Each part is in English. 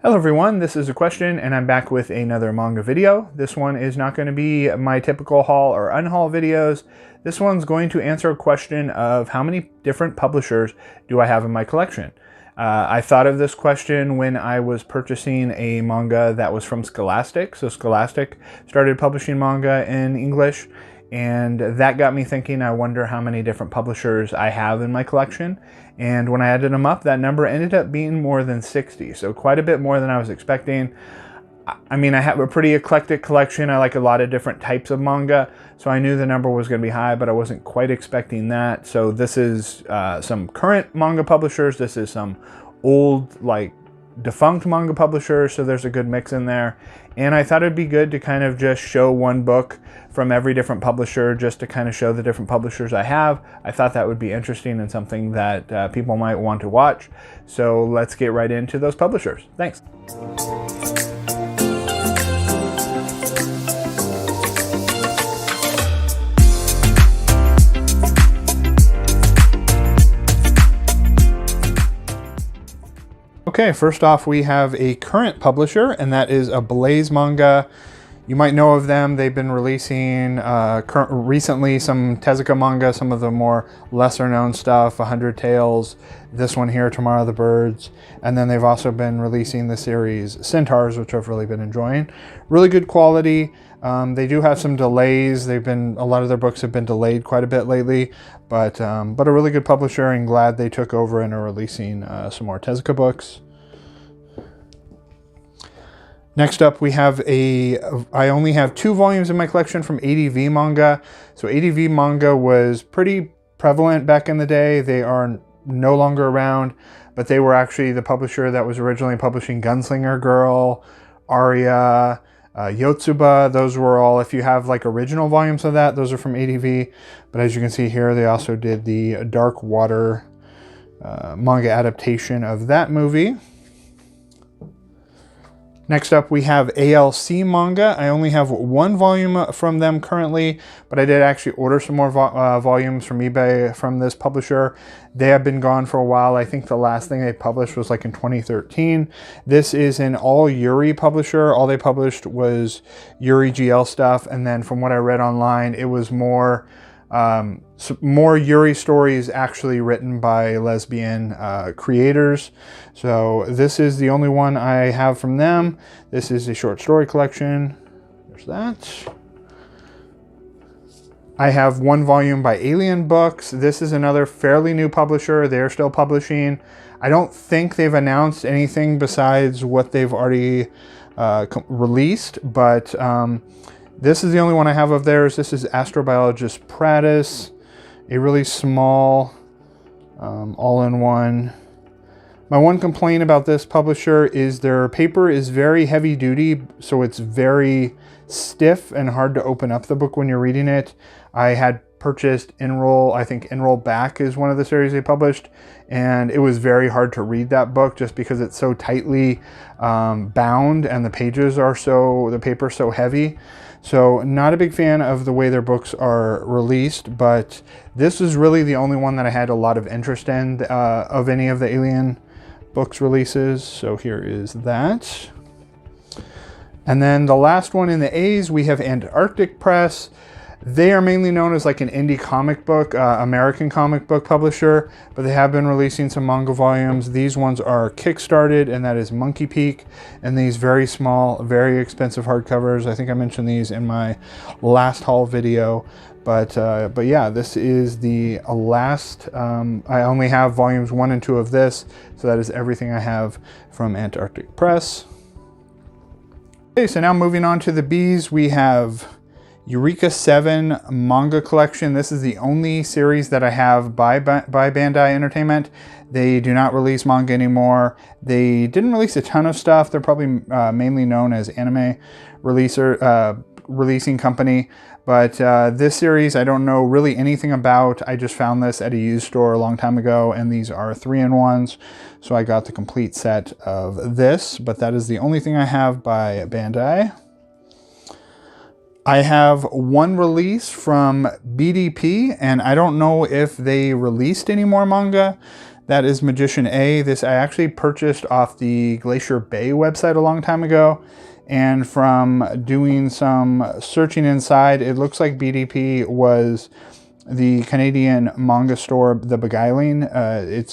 Hello everyone, this is a question and I'm back with another manga video. This one is not going to be my typical haul or unhaul videos. This one's going to answer a question of how many different publishers do I have in my collection. I thought of this question when I was purchasing a manga that was from Scholastic. So Scholastic started publishing manga in English, and that got me thinking, I wonder how many different publishers I have in my collection. And when I added them up, that number ended up being more than 60. So quite a bit more than I was expecting. I mean, I have a pretty eclectic collection. I like a lot of different types of manga. So I knew the number was going to be high, but I wasn't quite expecting that. So this is some current manga publishers. This is some old, like, defunct manga publishers, so there's a good mix in there. And I thought it'd be good to kind of just show one book from every different publisher, just to kind of show the different publishers I have. I thought that would be interesting and something that people might want to watch. So let's get right into those publishers. Thanks. Okay, first off, we have a current publisher, and that is Ablaze Manga. You might know of them. They've been releasing recently some Tezuka manga, some of the more lesser known stuff, 100 Tales, this one here, Tomorrow the Birds, and then they've also been releasing the series Centaurs, which I've really been enjoying. Really good quality. They do have some delays. A lot of their books have been delayed quite a bit lately, but a really good publisher, and glad they took over and are releasing some more Tezuka books. Next up, we have I only have 2 volumes in my collection from ADV Manga. So ADV Manga was pretty prevalent back in the day. They are no longer around, but they were actually the publisher that was originally publishing Gunslinger Girl, Aria, Yotsuba. Those were all, if you have like original volumes of that, those are from ADV. But as you can see here, they also did the Dark Water manga adaptation of that movie. Next up, we have ALC Manga. I only have 1 volume from them currently, but I did actually order some more volumes from eBay from this publisher. They have been gone for a while. I think the last thing they published was like in 2013. This is an all Yuri publisher. All they published was Yuri GL stuff, and then from what I read online, it was more Yuri stories actually written by lesbian creators. So this is the only one I have from them. This is a short story collection. There's that. I have 1 volume by Alien Books. This is another fairly new publisher. They're still publishing. I don't think they've announced anything besides what they've already released, but this is the only one I have of theirs. This is Astrobiologist Prattis, a really small all-in-one. My one complaint about this publisher is their paper is very heavy duty, so it's very stiff and hard to open up the book when you're reading it. I had purchased Enroll, I think Enroll Back is one of the series they published, and it was very hard to read that book just because it's so tightly bound and the paper's so heavy. So not a big fan of the way their books are released, but this is really the only one that I had a lot of interest in of any of the Alien Books releases. So here is that. And then the last one in the A's, we have Antarctic Press. They are mainly known as like an indie comic book, American comic book publisher, but they have been releasing some manga volumes. These ones are kickstarted, and that is Monkey Peak, and these very small, very expensive hardcovers. I think I mentioned these in my last haul video, but yeah, this is the last. I only have volumes 1 and 2 of this, so that is everything I have from Antarctic Press. Okay, so now moving on to the B's, we have Eureka 7 manga collection. This is the only series that I have by Bandai Entertainment. They do not release manga anymore. They didn't release a ton of stuff. They're probably mainly known as anime releasing company. But this series I don't know really anything about. I just found this at a used store a long time ago, and these are 3-in-1s. So I got the complete set of this, but that is the only thing I have by Bandai. I have 1 release from BDP, and I don't know if they released any more manga. That is Magician A. This I actually purchased off the Glacier Bay website a long time ago. And from doing some searching inside, it looks like BDP was the Canadian manga store, The Beguiling.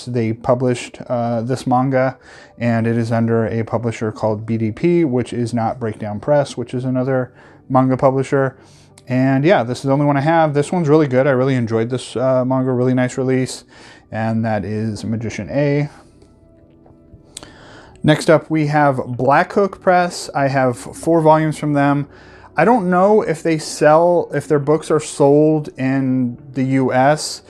They published this manga, and it is under a publisher called BDP, which is not Breakdown Press, which is another manga publisher. And yeah, this is the only one I have. This one's really good. I really enjoyed this manga, really nice release. And that is Magician A. Next up, we have Black Hook Press. I have 4 volumes from them. I don't know if if their books are sold in the US.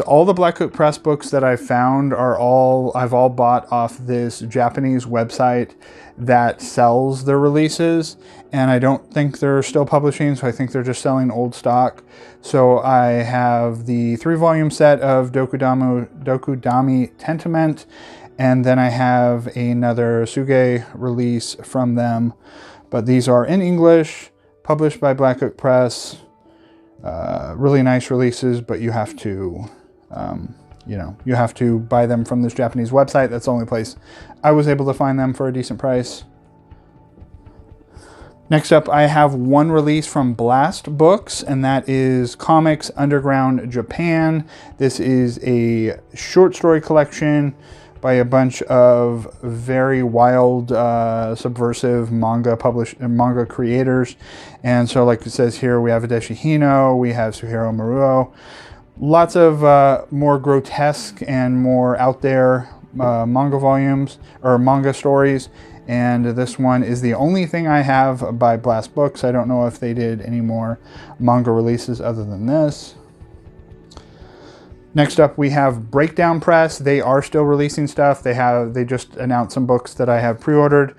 All the Black Hook Press books that I've found I've all bought off this Japanese website that sells their releases. And I don't think they're still publishing, so I think they're just selling old stock. So I have the 3-volume set of Dokudami Tentament, and then I have another Suge release from them. But these are in English, published by Black Hook Press. Really nice releases, but you have to, you have to buy them from this Japanese website. That's the only place I was able to find them for a decent price. Next up, I have one release from Blast Books, and that is Comics Underground Japan. This is a short story collection by a bunch of very wild, subversive manga creators. And so, like it says here, we have Hideshi Hino, we have Suehiro Maruo. Lots of more grotesque and more out there manga volumes, or manga stories. And this one is the only thing I have by Blast Books. I don't know if they did any more manga releases other than this. Next up, we have Breakdown Press. They are still releasing stuff. They just announced some books that I have pre-ordered,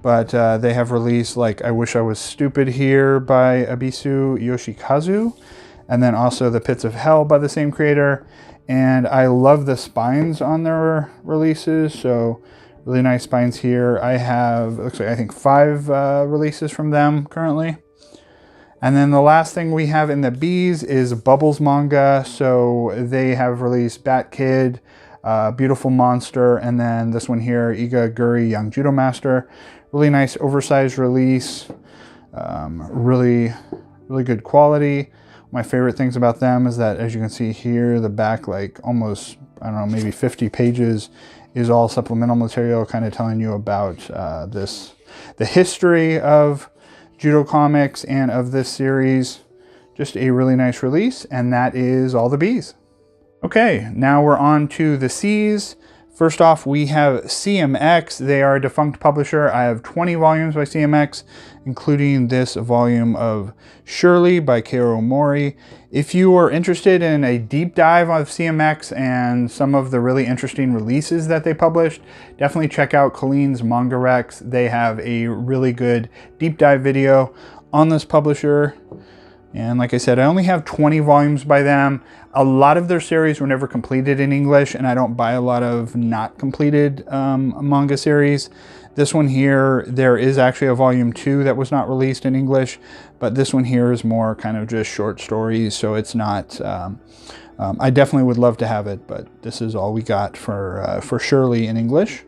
but they have released like I Wish I Was Stupid Here by Abisu Yoshikazu, and then also The Pits of Hell by the same creator. And I love the spines on their releases, so really nice spines here. I have, it looks like I think 5 releases from them currently. And then the last thing we have in the B's is Bubbles Manga. So they have released Bat Kid, Beautiful Monster, and then this one here, Iga Guri Young Judo Master. Really nice oversized release. Really good quality. My favorite things about them is that, as you can see here, the back, like almost, I don't know, maybe 50 pages is all supplemental material, kind of telling you about the history of Judo Comics and of this series. Just a really nice release, and that is all the B's. Okay, now we're on to the C's. First off, we have CMX. They are a defunct publisher. I have 20 volumes by CMX, including this volume of Shirley by Keiro Mori. If you are interested in a deep dive of CMX and some of the really interesting releases that they published, definitely check out Colleen's Manga Rex. They have a really good deep dive video on this publisher. And like I said, I only have 20 volumes by them. A lot of their series were never completed in English, and I don't buy a lot of not completed manga series. This one here, there is actually a volume 2 that was not released in English, but this one here is more kind of just short stories, so it's not, I definitely would love to have it, but this is all we got for Shirley in English.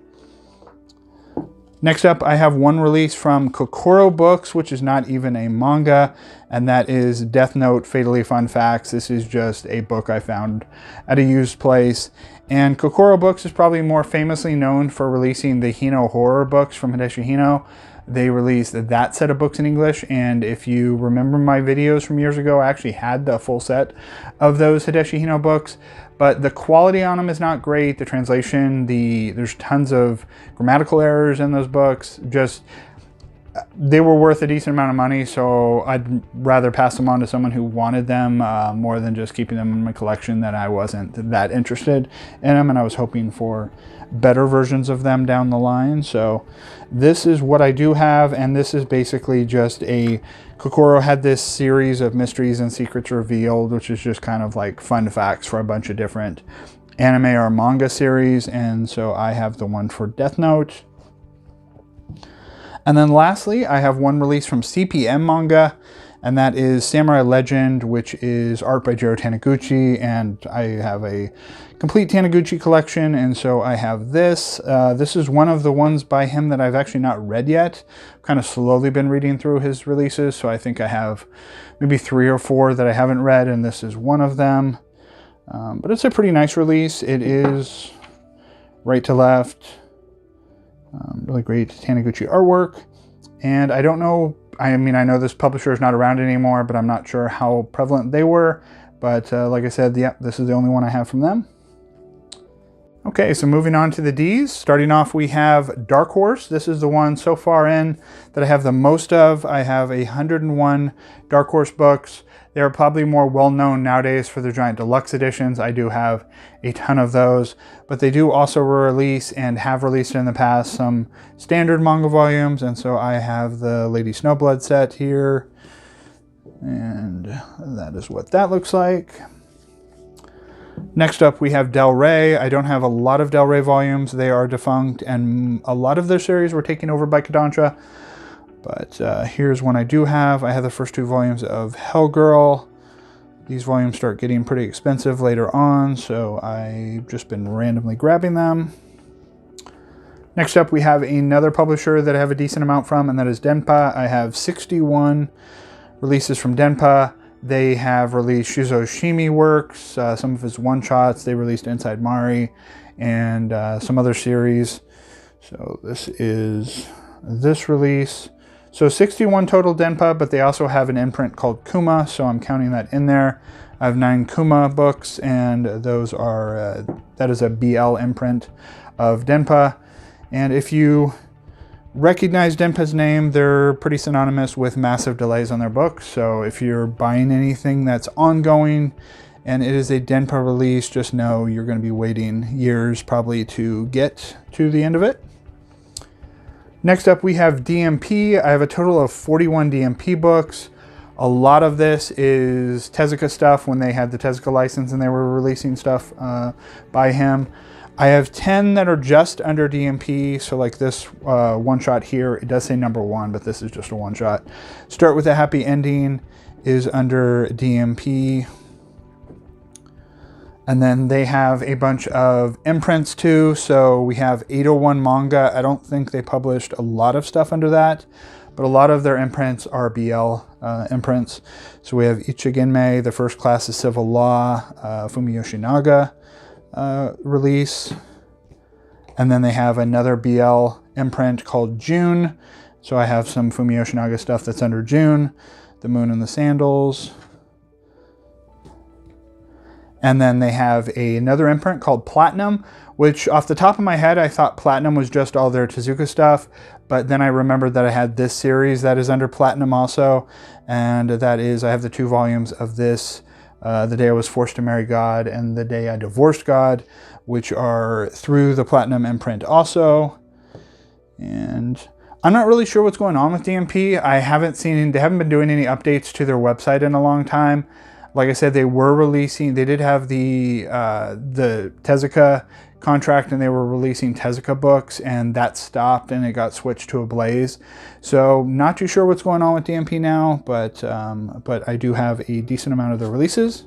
Next up, I have one release from Kokoro Books, which is not even a manga, and that is Death Note Fatally Fun Facts. This is just a book I found at a used place. And Kokoro Books is probably more famously known for releasing the Hino horror books from Hideshi Hino. They released that set of books in English, and if you remember my videos from years ago, I actually had the full set of those Hideshi Hino books. But the quality on them is not great. The translation, there's tons of grammatical errors in those books. They were worth a decent amount of money, so I'd rather pass them on to someone who wanted them more than just keeping them in my collection, that I wasn't that interested in them, and I was hoping for better versions of them down the line. So this is what I do have, and this is basically just Kokoro had this series of mysteries and secrets revealed, which is just kind of like fun facts for a bunch of different anime or manga series, and so I have the one for Death Note. And then lastly, I have one release from CPM Manga. and that is Samurai Legend, which is art by Jiro Taniguchi, and I have a complete Taniguchi collection, and so I have this. This is one of the ones by him that I've actually not read yet. Kind of slowly been reading through his releases, so I think I have maybe 3 or 4 that I haven't read, and this is one of them. But it's a pretty nice release. It is right to left. Really great Taniguchi artwork. And I don't know, I mean, I know this publisher is not around anymore, but I'm not sure how prevalent they were. But like I said, yeah, this is the only one I have from them. Okay, so moving on to the Ds. Starting off, we have Dark Horse. This is the one so far in that I have the most of. I have 101 Dark Horse books. They're probably more well-known nowadays for their giant deluxe editions. I do have a ton of those, but they do also release and have released in the past some standard manga volumes, and so I have the Lady Snowblood set here, and that is what that looks like. Next up, we have Del Rey. I don't have a lot of Del Rey volumes. They are defunct, and a lot of their series were taken over by Kodansha. But here's one I do have. I have the first 2 volumes of Hellgirl. These volumes start getting pretty expensive later on, so I've just been randomly grabbing them. Next up, we have another publisher that I have a decent amount from, and that is Denpa. I have 61 releases from Denpa. They have released Shuzo Shimi works, some of his one-shots. They released Inside Mari and some other series. So this is this release. So 61 total Denpa, but they also have an imprint called Kuma, so I'm counting that in there. I have 9 Kuma books, and those are, that is a BL imprint of Denpa. And if you recognize Denpa's name, they're pretty synonymous with massive delays on their books. So if you're buying anything that's ongoing and it is a Denpa release, just know you're going to be waiting years probably to get to the end of it. Next up, we have DMP. I have a total of 41 DMP books. A lot of this is Tezuka stuff when they had the Tezuka license and they were releasing stuff by him. I have 10 that are just under DMP. So like this one shot here, it does say #1, but this is just a one shot. Start with a Happy Ending is under DMP. And then they have a bunch of imprints too. So we have 801 Manga. I don't think they published a lot of stuff under that, but a lot of their imprints are BL imprints. So we have Ichigenmei, the First Class of Civil Law, Fumi Yoshinaga release. And then they have another BL imprint called June. So I have some Fumi Yoshinaga stuff that's under June, The Moon and the Sandals. And then they have another imprint called Platinum, which off the top of my head, I thought Platinum was just all their Tezuka stuff. But then I remembered that I had this series that is under Platinum also. And that is, I have the 2 volumes of this, The Day I Was Forced to Marry God and The Day I Divorced God, which are through the Platinum imprint also. And I'm not really sure what's going on with DMP. They haven't been doing any updates to their website in a long time. Like I said, they were releasing, they did have the Tezuka contract and they were releasing Tezuka books, and that stopped and it got switched to Ablaze. So not too sure what's going on with DMP now, but I do have a decent amount of the releases.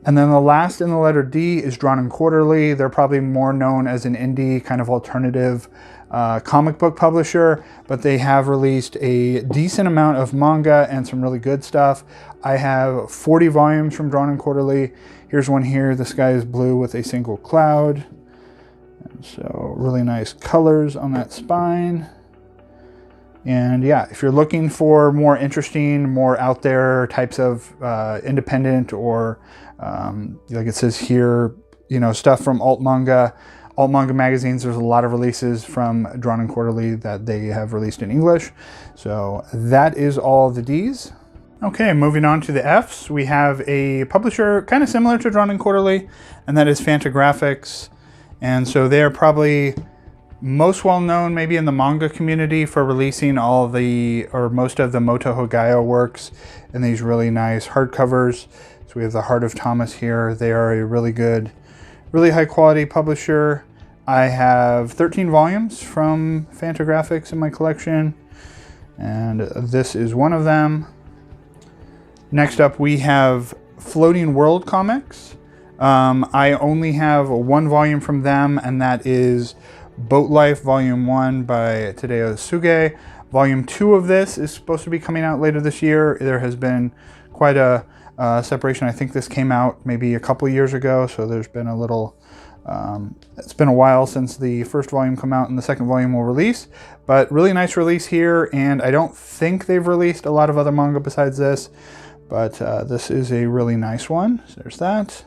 And then the last in the letter D is Drawn and Quarterly. They're probably more known as an indie kind of alternative comic book publisher, but they have released a decent amount of manga and some really good stuff. I have 40 volumes from Drawn and Quarterly. Here's one here, The Sky is Blue with a Single Cloud. And so really nice colors on that spine. And yeah, if you're looking for more interesting, more out there types of independent or like it says here, stuff from alt manga magazines, there's a lot of releases from Drawn and Quarterly that they have released in English. So that is all the Ds. Okay, moving on to the Fs, we have a publisher kind of similar to Drawn and Quarterly, and that is Fantagraphics. And so they are probably most well known maybe in the manga community for releasing most of the Moto Hagayo works in these really nice hardcovers. So we have the Heart of Thomas here. They are a really good, really high quality publisher. I have 13 volumes from Fantagraphics in my collection, and this is one of them. Next up, we have Floating World Comics. I only have one volume from them, and that is Boat Life Volume 1 by Tadeo Suge. Volume 2 of this is supposed to be coming out later this year. There has been quite a separation. I think this came out maybe a couple years ago, so there's been a little... it's been a while since the first volume came out and the second volume will release, but really nice release here, and I don't think they've released a lot of other manga besides this, but this is a really nice one. So there's that.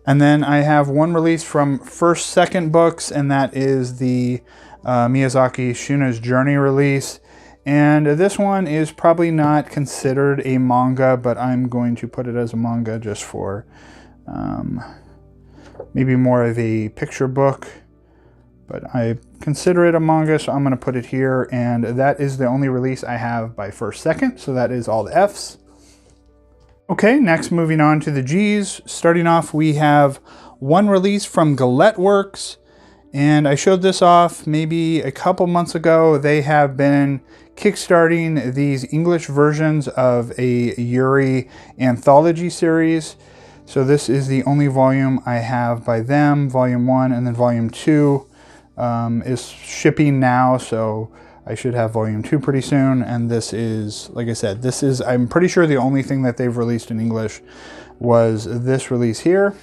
And then I have one release from First Second Books, and that is the Miyazaki Shuna's Journey release. And this one is probably not considered a manga, but I'm going to put it as a manga just for maybe more of a picture book. But I consider it a manga, so I'm going to put it here. And that is the only release I have by First Second, so that is all the Fs. Okay, next moving on to the Gs. Starting off, we have one release from Galette Works, and I showed this off maybe a couple months ago. They have been kickstarting these English versions of a Yuri anthology series. So this is the only volume I have by them, Volume 1, and then Volume 2 is shipping now, so I should have Volume 2 pretty soon, and this is, like I said, this is, I'm pretty sure the only thing that they've released in English was this release here.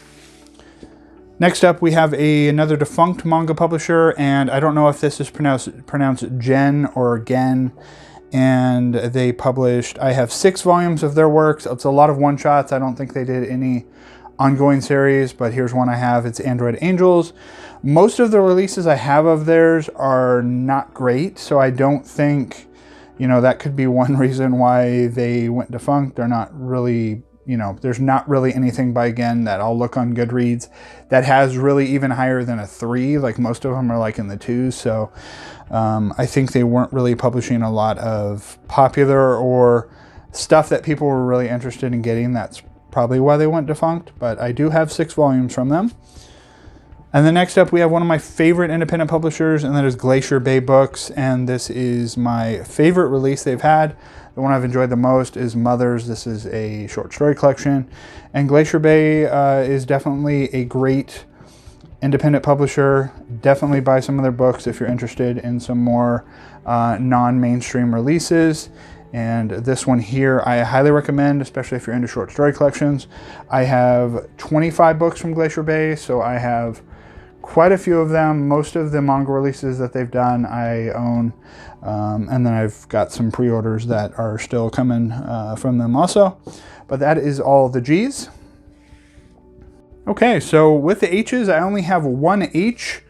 Next up, we have another defunct manga publisher, and I don't know if this is pronounced Gen or Gen, and they published, I have 6 volumes of their works. It's a lot of one-shots. I don't think they did any ongoing series, but here's one I have. It's Android Angels. Most of the releases I have of theirs are not great, so I don't think, you know, that could be one reason why they went defunct. They're not really, you know, there's not really anything by Gen that I'll look on Goodreads that has really even higher than a 3. Like most of them are like in the 2s, so I think they weren't really publishing a lot of popular or stuff that people were really interested in getting. That's probably why they went defunct, but I do have 6 volumes from them. And then next up, we have one of my favorite independent publishers, and that is Glacier Bay Books, and this is my favorite release they've had. The one I've enjoyed the most is Mothers. This is a short story collection, and Glacier Bay is definitely a great independent publisher. Definitely buy some of their books if you're interested in some more non-mainstream releases. And this one here, I highly recommend, especially if you're into short story collections. I have 25 books from Glacier Bay, so I have quite a few of them. Most of the manga releases that they've done, I own. And then I've got some pre-orders that are still coming from them also. But that is all the Gs. Okay, so with the H's, I only have one H,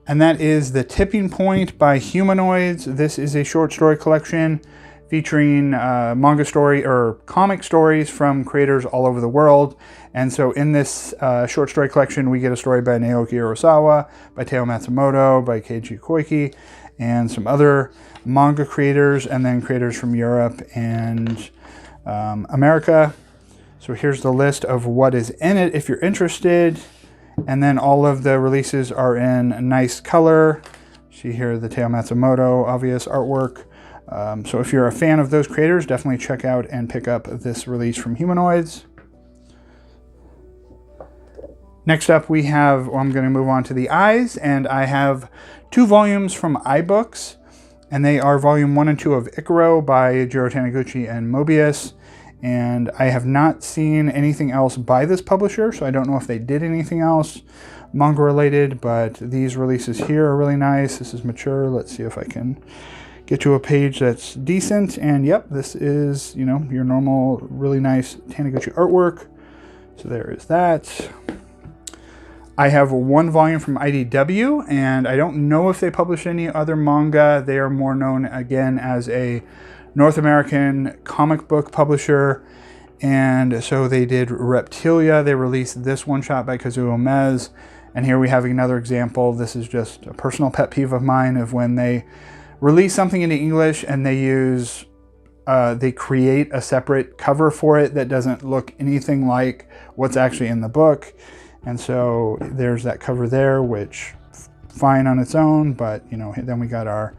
and that is The Tipping Point by Humanoids. This is a short story collection featuring manga story or comic stories from creators all over the world. And so in this short story collection, we get a story by Naoki Urasawa, by Teo Matsumoto, by Keiji Koike, and some other manga creators, and then creators from Europe and America. So here's the list of what is in it if you're interested. And then all of the releases are in nice color. See here the Teo Matsumoto obvious artwork. So if you're a fan of those creators, definitely check out and pick up this release from Humanoids. Next up we have, I'm going to move on to the I's, and I have 2 volumes from iBooks, and they are volume 1 and 2 of Ikaro by Jiro Taniguchi and Mobius. And I have not seen anything else by this publisher, so I don't know if they did anything else manga related, but these releases here are really nice. This is mature. Let's see if I can get to a page that's decent. And yep, this is, you know, your normal, really nice Taniguchi artwork. So there is that. I have 1 volume from IDW, and I don't know if they publish any other manga. They are more known, again, as a North American comic book publisher, and so they did Reptilia. They released this one-shot by Kazuo Mez, and here we have another example. This is just a personal pet peeve of mine of when they release something into English and they use, they create a separate cover for it that doesn't look anything like what's actually in the book. And so there's that cover there, which fine on its own, but you know, then we got our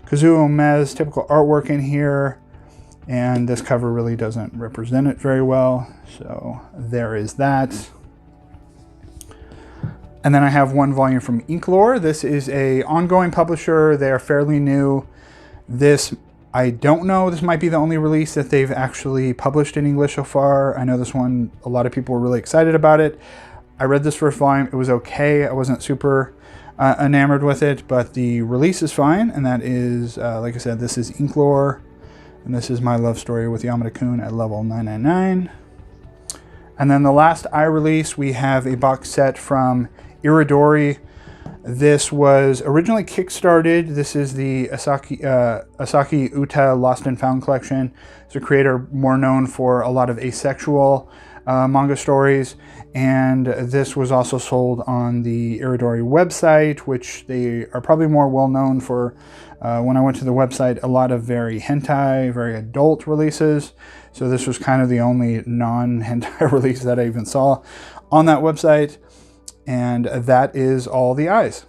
Kazuo Mez typical artwork in here. And this cover really doesn't represent it very well. So there is that. And then I have one volume from Inklore. This is a ongoing publisher. They are fairly new. This, I don't know, this might be the only release that they've actually published in English so far. I know this one, a lot of people were really excited about it. I read this first volume. It was okay. I wasn't super enamored with it, but the release is fine. And that is, like I said, this is Inklore. And this is my love story with Yamada-kun at level 999. And then the last release, we have a box set from Iridori. This was originally kickstarted. This is the Asaki Uta Lost and Found collection. It's a creator more known for a lot of asexual manga stories. And this was also sold on the Iridori website, which they are probably more well known for. When I went to the website, a lot of very hentai, very adult releases. So this was kind of the only non-hentai release that I even saw on that website. And that is all the I's.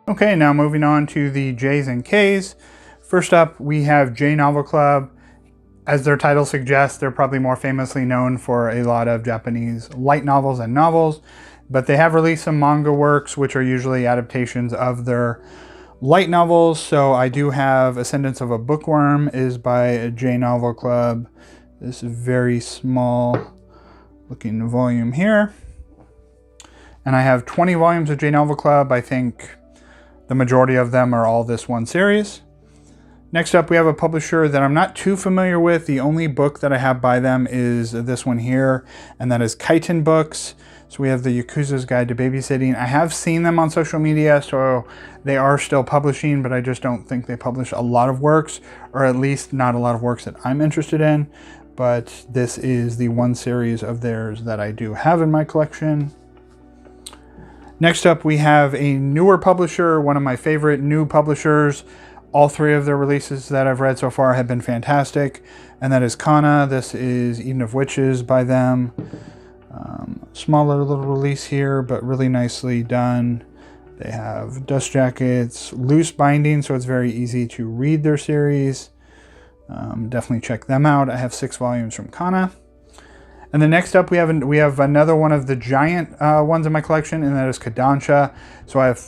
Okay, now moving on to the J's and K's. First up, we have J Novel Club. As their title suggests, they're probably more famously known for a lot of Japanese light novels and novels, but they have released some manga works, which are usually adaptations of their light novels. So I do have Ascendance of a Bookworm is by J Novel Club. This very small looking volume here. And I have 20 volumes of J Novel Club. I think the majority of them are all this one series. Next up, we have a publisher that I'm not too familiar with. The only book that I have by them is this one here, and that is Kaiten Books. So we have the Yakuza's Guide to Babysitting. I have seen them on social media, so they are still publishing, but I just don't think they publish a lot of works, or at least not a lot of works that I'm interested in. But this is the one series of theirs that I do have in my collection. Next up, we have a newer publisher, one of my favorite new publishers. All three of their releases that I've read so far have been fantastic, and that is Kana. This is Eden of Witches by them. Smaller little release here, but really nicely done. They have dust jackets, loose binding, so it's very easy to read their series. Definitely check them out. I have 6 volumes from Kana. And then next up, we have another one of the giant ones in my collection, and that is Kodansha. So I have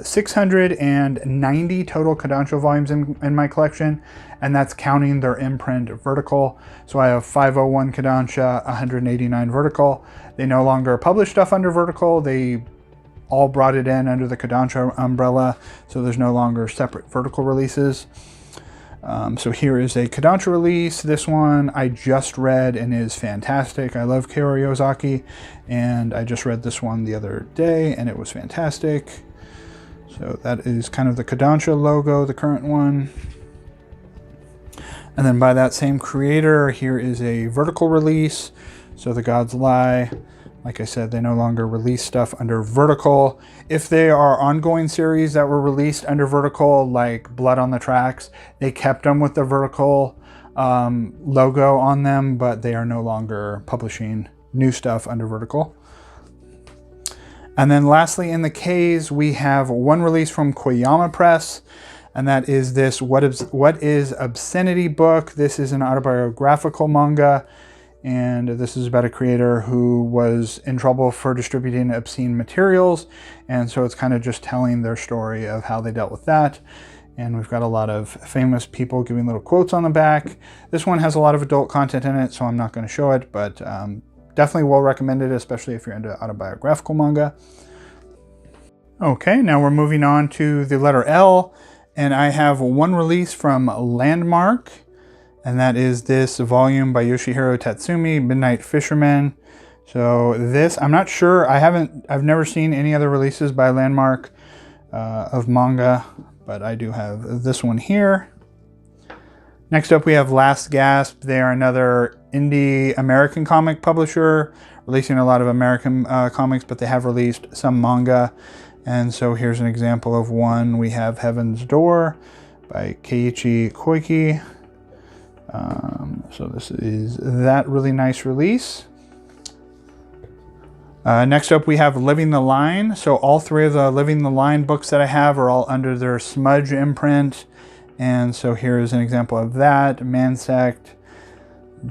690 total Kodansha volumes in my collection, and that's counting their imprint vertical. So I have 501 Kodansha, 189 vertical. They no longer publish stuff under vertical. They all brought it in under the Kodansha umbrella, so there's no longer separate vertical releases. So here is a Kodansha release. This one I just read and is fantastic. I love Kaori Ozaki, and I just read this one the other day and it was fantastic. So that is kind of the Kodansha logo, the current one. And then by that same creator, here is a vertical release. So The Gods Lie. Like I said, they no longer release stuff under vertical. If they are ongoing series that were released under vertical, like Blood on the Tracks, they kept them with the vertical logo on them, but they are no longer publishing new stuff under vertical. And then lastly, in the K's, we have one release from Koyama Press, and that is this What is Obscenity book. This is an autobiographical manga. And this is about a creator who was in trouble for distributing obscene materials. And so it's kind of just telling their story of how they dealt with that. And we've got a lot of famous people giving little quotes on the back. This one has a lot of adult content in it, so I'm not going to show it, but definitely well recommended, especially if you're into autobiographical manga. Okay, now we're moving on to the letter L. And I have one release from Landmark. And that is this volume by Yoshihiro Tatsumi, Midnight Fisherman. So this, I'm not sure, I've never seen any other releases by Landmark of manga, but I do have this one here. Next up, we have Last Gasp. They are another indie American comic publisher, releasing a lot of American comics, but they have released some manga. And so here's an example of one. We have Heaven's Door by Keiichi Koike. So this is that really nice release. Next up, we have Living the Line. So all three of the Living the Line books that I have are all under their Smudge imprint. And so here is an example of that. Mansect,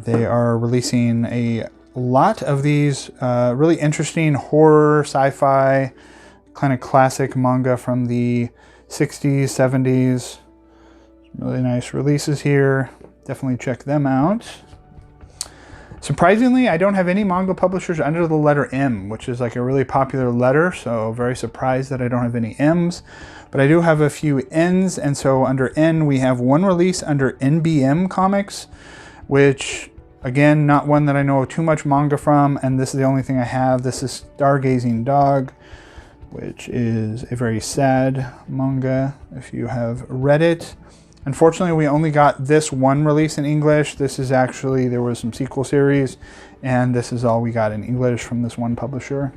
They are releasing a lot of these really interesting horror, sci-fi, kind of classic manga from the 60s, 70s. Really nice releases here. Definitely check them out. Surprisingly, I don't have any manga publishers under the letter M, which is like a really popular letter, so very surprised that I don't have any M's. But I do have a few N's, and so under N, we have one release under NBM Comics, which, again, not one that I know too much manga from, and this is the only thing I have. This is Stargazing Dog, which is a very sad manga, if you have read it. Unfortunately, we only got this one release in English. This is actually, there was some sequel series, and this is all we got in English from this one publisher.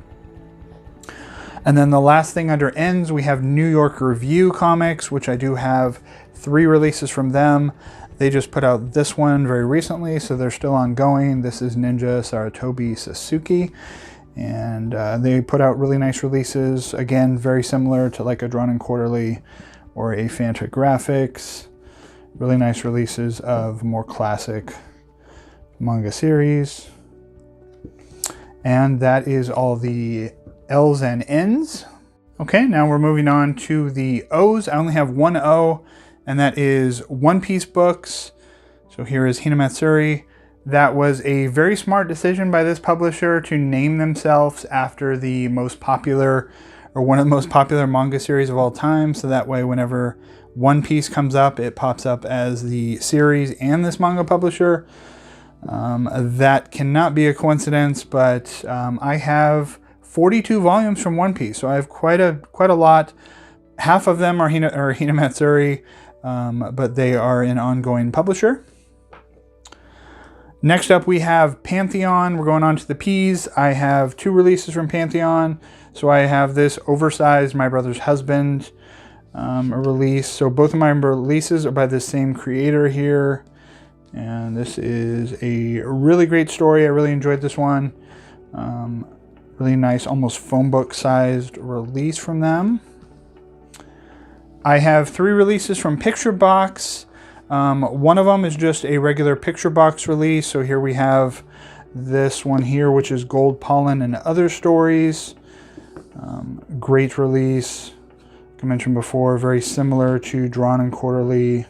And then the last thing under N's, we have New York Review Comics, which I do have 3 releases from them. They just put out this one very recently, so they're still ongoing. This is Ninja Saratobi Sasuke, and they put out really nice releases. Again, very similar to like a Drawn and Quarterly or a Fantagraphics. Really nice releases of more classic manga series. And that is all the L's and N's. Okay, now we're moving on to the O's. I only have one O, and that is One Piece books. So here is Hinamatsuri. That was a very smart decision by this publisher to name themselves after the most popular, or one of the most popular manga series of all time. So that way, whenever One Piece comes up, it pops up as the series and this manga publisher. That cannot be a coincidence, but I have 42 volumes from One Piece, so I have quite a lot. Half of them are Hinamatsuri, but they are an ongoing publisher. Next up, we have Pantheon. We're going on to the P's. I have 2 releases from Pantheon. So I have this oversized My Brother's Husband release. So both of my releases are by the same creator here. And this is a really great story. I really enjoyed this one. Really nice, almost phone book sized release from them. I have 3 releases from Picture Box. One of them is just a regular Picture Box release. So here we have this one here, which is Gold Pollen and Other Stories. Great release. Like I mentioned before, very similar to Drawn and Quarterly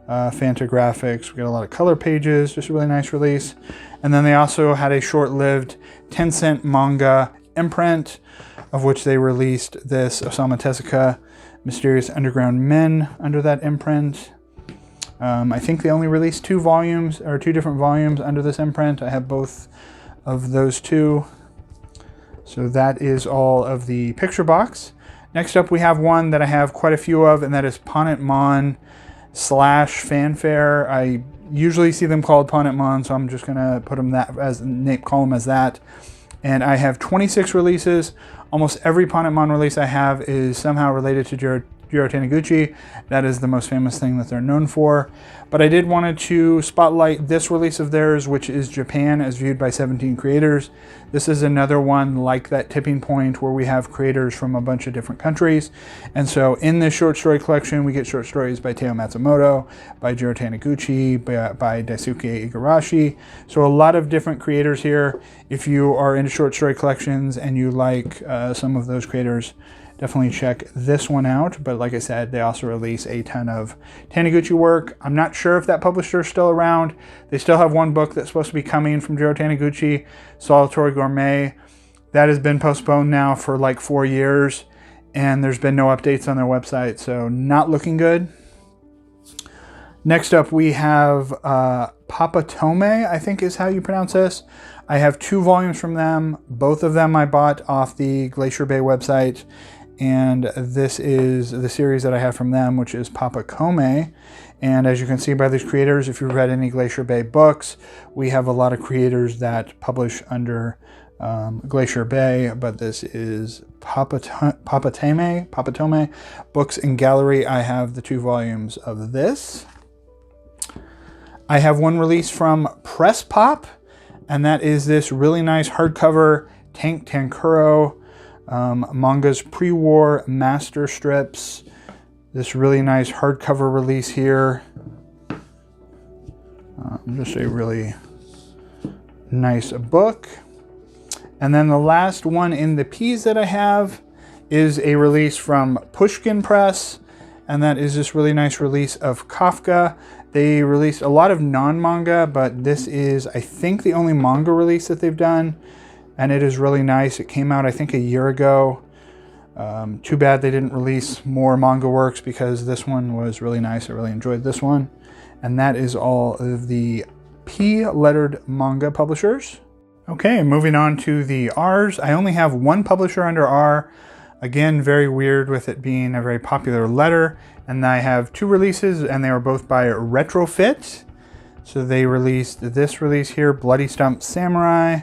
Fantagraphics. We got a lot of color pages, just a really nice release. And then they also had a short-lived 10-cent manga imprint, of which they released this Osamu Tezuka Mysterious Underground Men under that imprint. I think they only released 2 volumes, or 2 different volumes under this imprint. I have both of those 2. So that is all of the Picture Box. Next up, we have one that I have quite a few of, and that is Ponetmon / Fanfare. I usually see them called Ponetmon, so I'm just gonna put them that as call them as that. And I have 26 releases. Almost every Ponetmon release I have is somehow related to Jiro Taniguchi. That is the most famous thing that they're known for. But I did wanted to spotlight this release of theirs, which is Japan as Viewed by 17 Creators. This is another one like that Tipping Point where we have creators from a bunch of different countries. And so in this short story collection, we get short stories by Teo Matsumoto, by Jiro Taniguchi, by Daisuke Igarashi. So a lot of different creators here. If you are into short story collections and you like some of those creators, definitely check this one out. But like I said, they also release a ton of Taniguchi work. I'm not sure if that publisher is still around. They still have one book that's supposed to be coming from Jiro Taniguchi, Solitary Gourmet. That has been postponed now for like 4 years, and there's been no updates on their website, so not looking good. Next up, we have Papatome, I think is how you pronounce this. I have 2 volumes from them. Both of them I bought off the Glacier Bay website. And this is the series that I have from them, which is Papakome. And as you can see by these creators, if you've read any Glacier Bay books, we have a lot of creators that publish under Glacier Bay, but this is Papatome Books and Gallery. I have the 2 volumes of this. I have one release from Press Pop, and that is this really nice hardcover Tank Tankuro Manga's pre-war master strips. This really nice hardcover release here. Just a really Nice book. And then the last one in the P's that I have is a release from Pushkin Press, and that is this really nice release of Kafka. They released a lot of non-manga, but this is, I think, the only manga release that they've done, and it is really nice. It came out, I think, a year ago. Too bad they didn't release more manga works, because this one was really nice. I really enjoyed this one. And that is all of the P-lettered manga publishers. Okay, moving on to the R's. I only have one publisher under R. Again, very weird with it being a very popular letter. And I have two releases, and they were both by Retrofit. So they released this release here, Bloody Stump Samurai.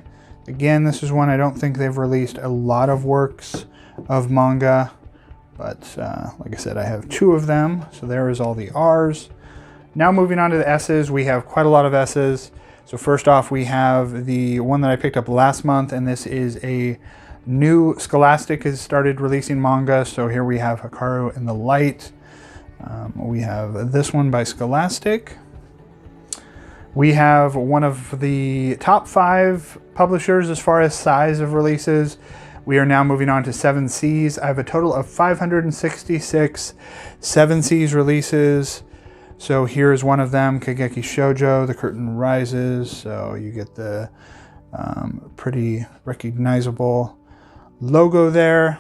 Again, this is one I don't think they've released a lot of works of manga. But like I said, I have two of them. So there is all the R's. Now moving on to the S's, we have quite a lot of S's. So first off, we have the one that I picked up last month, and this is a new Scholastic has started releasing manga. So here we have Hikaru in the Light. We have this one by Scholastic. We have one of the top 5 publishers as far as size of releases. We are now moving on to 7 Seas. I have a total of 566 7 Seas releases. So here's one of them, Kageki Shoujo, The Curtain Rises. So you get the pretty recognizable logo there.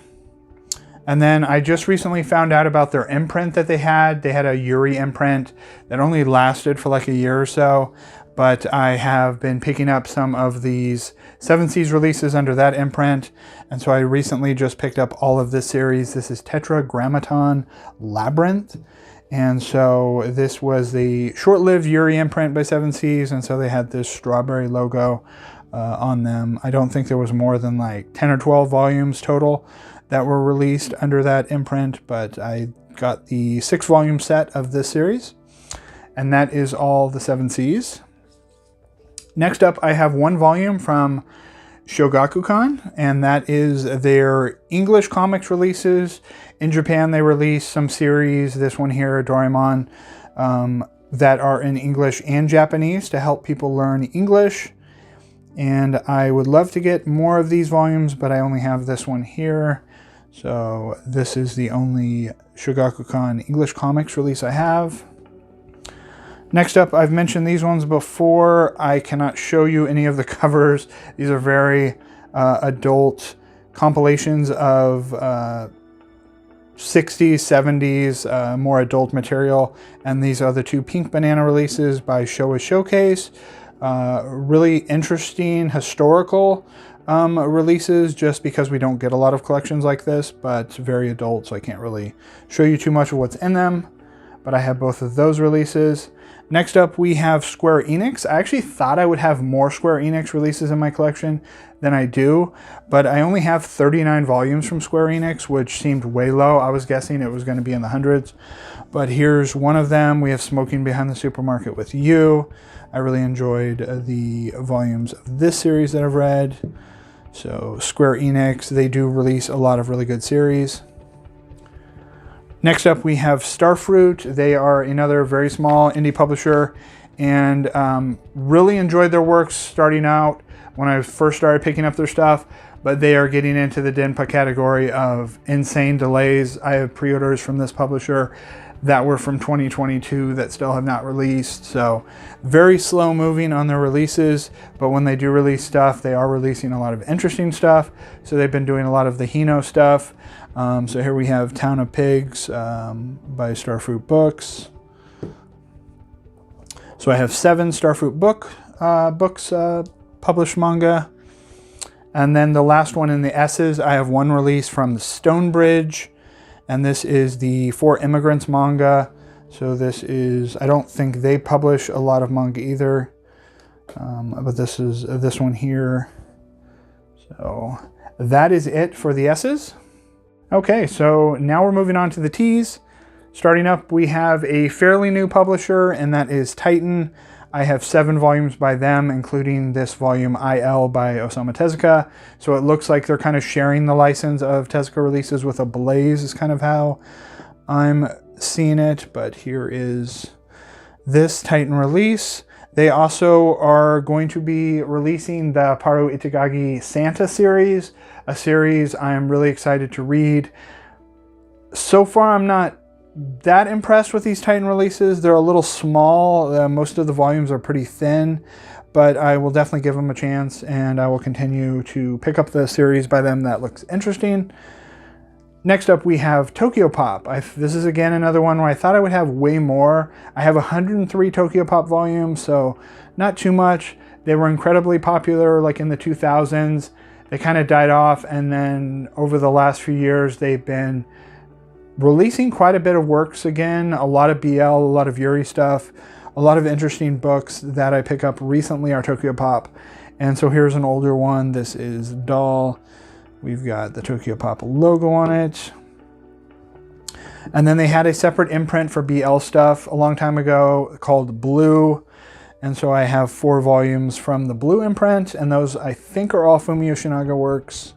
And then I just recently found out about their imprint that they had. They had a Yuri imprint that only lasted for like a year or so. But I have been picking up some of these 7 Seas releases under that imprint. And so I recently just picked up all of this series. This is Tetragrammaton Labyrinth. And so this was the short-lived Yuri imprint by 7 Seas, and so they had this strawberry logo on them. I don't think there was more than like 10 or 12 volumes total that were released under that imprint, but I got the 6-volume set of this series, and that is all the 7 Seas. Next up, I have 1 volume from Shogakukan, and that is their English comics releases. In Japan, they release some series, this one here, Doraemon, that are in English and Japanese to help people learn English. And I would love to get more of these volumes, but I only have this one here. So this is the only Shogakukan English comics release I have. Next up, I've mentioned these ones before. I cannot show you any of the covers. These are very adult compilations of 60s, 70s, more adult material. And these are the 2 Pink Banana releases by Showa Showcase. Really interesting historical releases, just because we don't get a lot of collections like this, but it's very adult, so I can't really show you too much of what's in them. But I have both of those releases. Next up, we have Square Enix. I actually thought I would have more Square Enix releases in my collection than I do, but I only have 39 volumes from Square Enix, which seemed way low. I was guessing it was going to be in the hundreds, but here's one of them. We have Smoking Behind the Supermarket with You. I really enjoyed the volumes of this series that I've read. So Square Enix, they do release a lot of really good series. Next up, we have Starfruit. They are another very small indie publisher, and really enjoyed their works starting out when I first started picking up their stuff, but they are getting into the Denpa category of insane delays. I have pre-orders from this publisher that were from 2022 that still have not released, so very slow moving on their releases, but when they do release stuff, they are releasing a lot of interesting stuff. So they've been doing a lot of the Hino stuff. So here we have Town of Pigs by Starfruit Books. So I have 7 Starfruit books published manga. And then the last one in the S's, I have 1 release from the Stonebridge. And this is the 4 Immigrants manga. So this is, I don't think they publish a lot of manga either. But this is this one here. So that is it for the S's. Okay, so now we're moving on to the T's. Starting up, we have a fairly new publisher, and that is Titan. I have 7 volumes by them, including this volume IL by Osamu Tezuka. So it looks like they're kind of sharing the license of Tezuka releases with Ablaze is kind of how I'm seeing it. But here is this Titan release. They also are going to be releasing the Paru Itagaki Santa series, a series I'm really excited to read. So far, I'm not that impressed with these Titan releases. They're a little small. Most of the volumes are pretty thin, but I will definitely give them a chance, and I will continue to pick up the series by them that looks interesting. Next up, we have Tokyo Pop. This is again another one where I thought I would have way more. I have 103 Tokyo Pop volumes, so not too much. They were incredibly popular like in the 2000s. They kind of died off, and then over the last few years, they've been releasing quite a bit of works again. A lot of BL, a lot of Yuri stuff, a lot of interesting books that I pick up recently are Tokyo Pop. And so here's an older one. This is Doll. We've got the Tokyo Pop logo on it. And then they had a separate imprint for BL stuff a long time ago called Blue. And so I have 4 volumes from the Blue imprint, and those I think are all Fumi Yoshinaga works.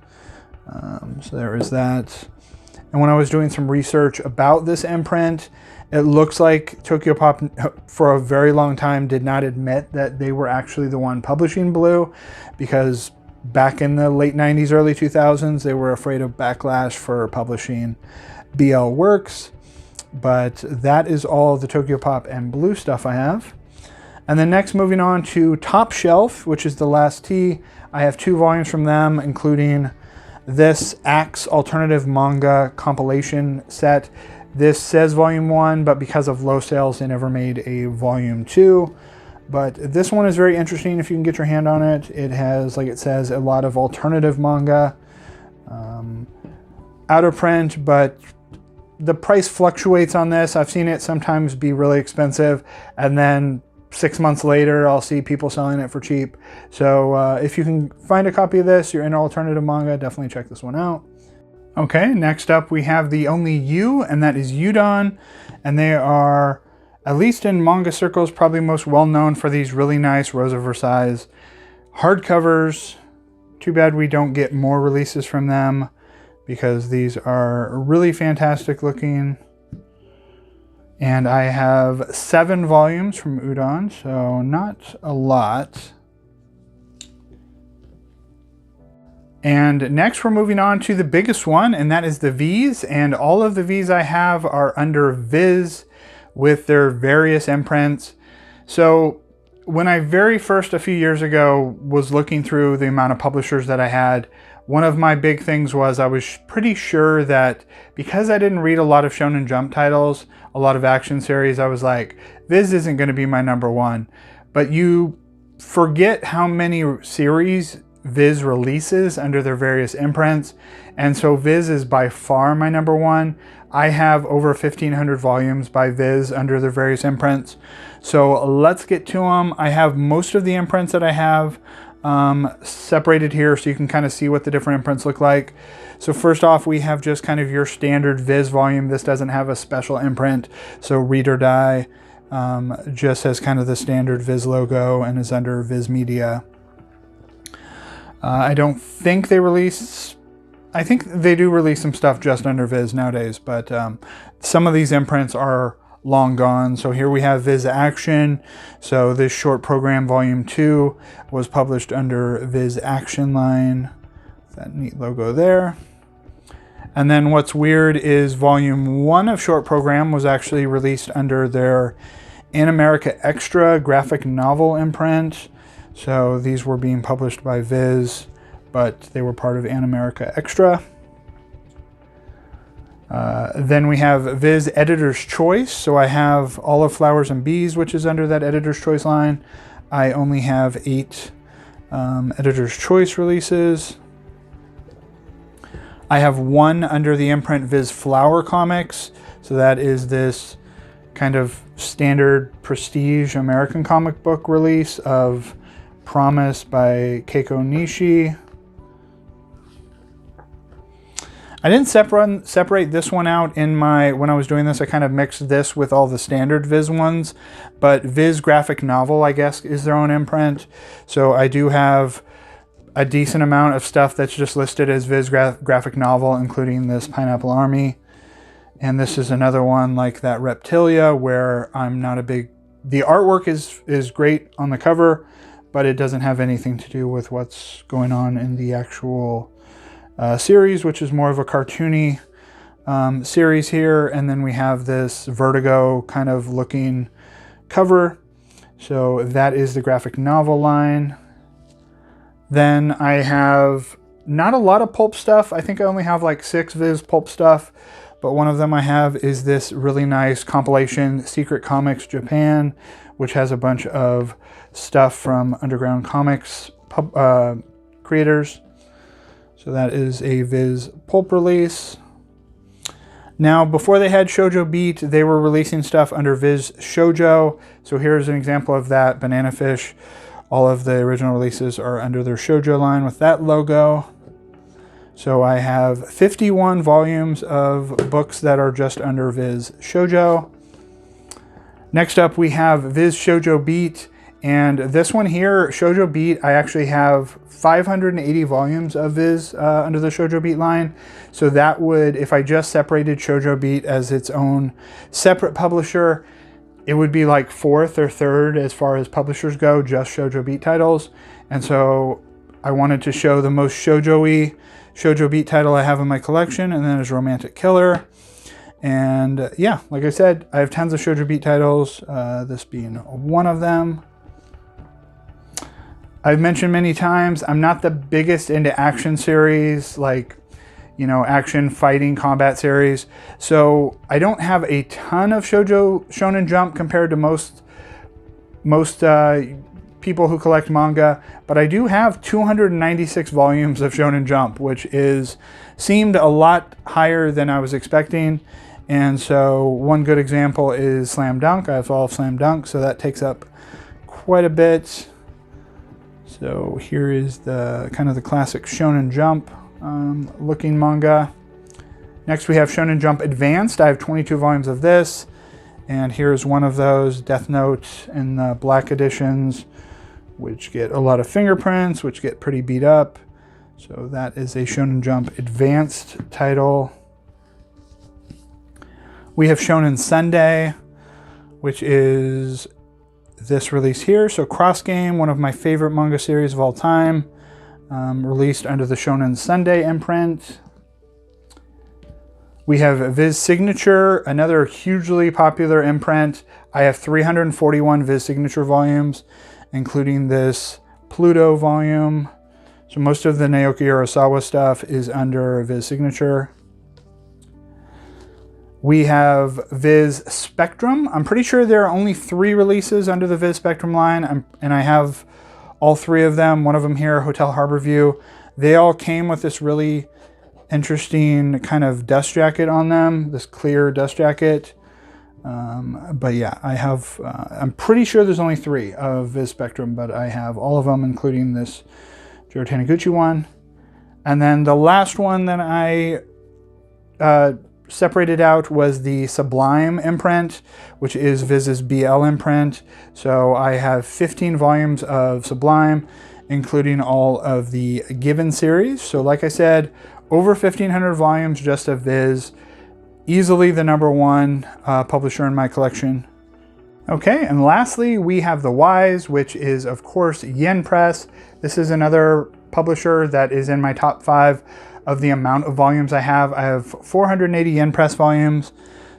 So there is that. And when I was doing some research about this imprint, it looks like Tokyo Pop for a very long time did not admit that they were actually the one publishing Blue, because back in the late 90s, early 2000s, they were afraid of backlash for publishing BL works. But that is all the Tokyo Pop and Blue stuff I have. And then next, moving on to Top Shelf, which is the last T. I have 2 volumes from them, including this Axe Alternative Manga compilation set. This says Volume 1, but because of low sales, they never made a Volume 2. But this one is very interesting if you can get your hand on it. It has, like it says, a lot of alternative manga. Out of print, but the price fluctuates on this. I've seen it sometimes be really expensive, and then 6 months later, I'll see people selling it for cheap. So if you can find a copy of this, you're into alternative manga, definitely check this one out. Okay, next up we have the only U, and that is Udon. And they are, at least in manga circles, probably most well known for these really nice Rosa Versailles hardcovers. Too bad we don't get more releases from them, because these are really fantastic looking. And I have 7 volumes from Udon, so not a lot. And next we're moving on to the biggest one, and that is the V's. And all of the V's I have are under Viz with their various imprints. So when I very first, a few years ago, was looking through the amount of publishers that I had, one of my big things was I was pretty sure that because I didn't read a lot of Shonen Jump titles, a lot of action series, I was like, Viz isn't going to be my number one. But you forget how many series Viz releases under their various imprints. And so Viz is by far my number one. I have over 1,500 volumes by Viz under their various imprints. So let's get to them. I have most of the imprints that I have separated here so you can kind of see what the different imprints look like. So first off, we have just kind of your standard Viz volume. This doesn't have a special imprint, so Read or Die just has kind of the standard Viz logo and is under Viz Media. I don't think they release, I think they do release some stuff just under Viz nowadays, but some of these imprints are long gone. So here we have Viz Action. So this short program volume 2 was published under Viz Action line. That neat logo there. And then what's weird is volume 1 of short program was actually released under their In America Extra graphic novel imprint. So these were being published by Viz, but they were part of An America Extra. Then we have Viz Editor's Choice. So I have All of Flowers and Bees, which is under that Editor's Choice line. I only have 8 Editor's Choice releases. I have 1 under the imprint Viz Flower Comics. So that is this kind of standard prestige American comic book release of Promise by Keiko Nishi. I didn't separate this one out in when I was doing this. I kind of mixed this with all the standard Viz ones, but Viz Graphic Novel, I guess, is their own imprint. So I do have a decent amount of stuff that's just listed as Viz Graphic Novel, including this Pineapple Army. And this is another one like that Reptilia, where I'm not a big The artwork is great on the cover, but it doesn't have anything to do with what's going on in the actual series, which is more of a cartoony series here. And then we have this Vertigo kind of looking cover. So that is the graphic novel line. Then I have not a lot of pulp stuff. I think I only have like 6 Viz pulp stuff, but one of them I have is this really nice compilation, Secret Comics Japan, which has a bunch of stuff from Underground Comics creators. So that is a Viz pulp release. Now, before they had Shoujo Beat, they were releasing stuff under Viz Shoujo. So here's an example of that, Banana Fish. All of the original releases are under their Shoujo line with that logo. So I have 51 volumes of books that are just under Viz Shoujo. Next up, we have Viz Shoujo Beat. And this one here, Shoujo Beat, I actually have 580 volumes of Viz under the Shoujo Beat line. So that would, if I just separated Shoujo Beat as its own separate publisher, it would be like 4th or 3rd as far as publishers go, just Shoujo Beat titles. And so I wanted to show the most Shoujo-y Shoujo Beat title I have in my collection, and then there's Romantic Killer. And yeah, like I said, I have tons of Shoujo Beat titles, this being one of them. I've mentioned many times, I'm not the biggest into action series, like, you know, action, fighting, combat series. So I don't have a ton of Shonen Jump compared to most people who collect manga, but I do have 296 volumes of Shonen Jump, which seemed a lot higher than I was expecting. And so one good example is Slam Dunk. I have all of Slam Dunk, so that takes up quite a bit. So here is the kind of the classic Shonen Jump looking manga. Next we have Shonen Jump Advanced. I have 22 volumes of this. And here's one of those, Death Note in the black editions, which get a lot of fingerprints, which get pretty beat up. So that is a Shonen Jump Advanced title. We have Shonen Sunday, which is this release here. So Cross Game, one of my favorite manga series of all time, released under the Shonen Sunday imprint. We have Viz Signature, another hugely popular imprint. I have 341 Viz Signature volumes, including this Pluto volume. So most of the Naoki Urasawa stuff is under Viz Signature. We have Viz Spectrum. I'm pretty sure there are only 3 releases under the Viz Spectrum line, and I have all 3 of them. One of them here, Hotel Harborview. They all came with this really interesting kind of dust jacket on them, this clear dust jacket. But yeah, I have, I'm pretty sure there's only 3 of Viz Spectrum, but I have all of them, including this Joe Taniguchi one. And then the last one that I separated out was the Sublime imprint, which is Viz's BL imprint. So I have 15 volumes of Sublime, including all of the Given series. So like I said, over 1,500 volumes just of Viz. Easily the #1 publisher in my collection. Okay, and lastly, we have The Wise, which is, of course, Yen Press. This is another publisher that is in my top 5 of the amount of volumes I have. I have 480 Yen Press volumes.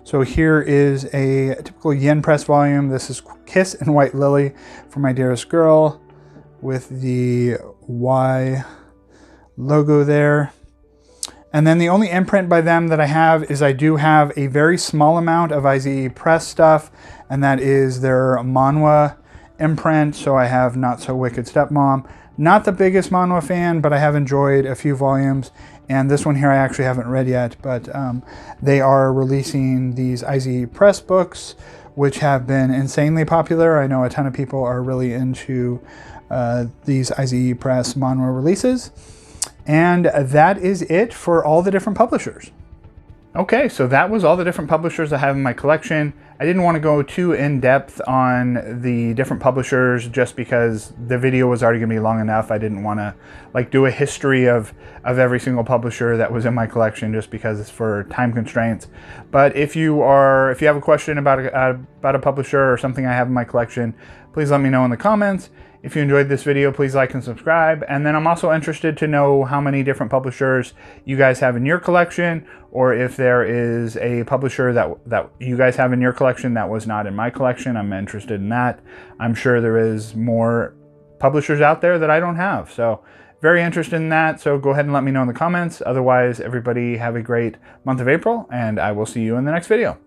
So here is a typical Yen Press volume. This is Kiss and White Lily for My Dearest Girl with the Y logo there. And then the only imprint by them that I have is I do have a very small amount of IZE Press stuff, and that is their manhwa imprint. So I have Not So Wicked Stepmom. Not the biggest manhwa fan, but I have enjoyed a few volumes. And this one here I actually haven't read yet, but they are releasing these IZE Press books, which have been insanely popular. I know a ton of people are really into these IZE Press manhwa releases. And that is it for all the different publishers. Okay, so that was all the different publishers I have in my collection. I didn't want to go too in-depth on the different publishers just because the video was already going to be long enough. I didn't want to like do a history of every single publisher that was in my collection just because it's for time constraints. But if you have a question about a publisher or something I have in my collection, please let me know in the comments. If you enjoyed this video, please like and subscribe. And then I'm also interested to know how many different publishers you guys have in your collection, or if there is a publisher that you guys have in your collection that was not in my collection. I'm interested in that. I'm sure there is more publishers out there that I don't have. So very interested in that. So go ahead and let me know in the comments. Otherwise, everybody have a great month of April, and I will see you in the next video.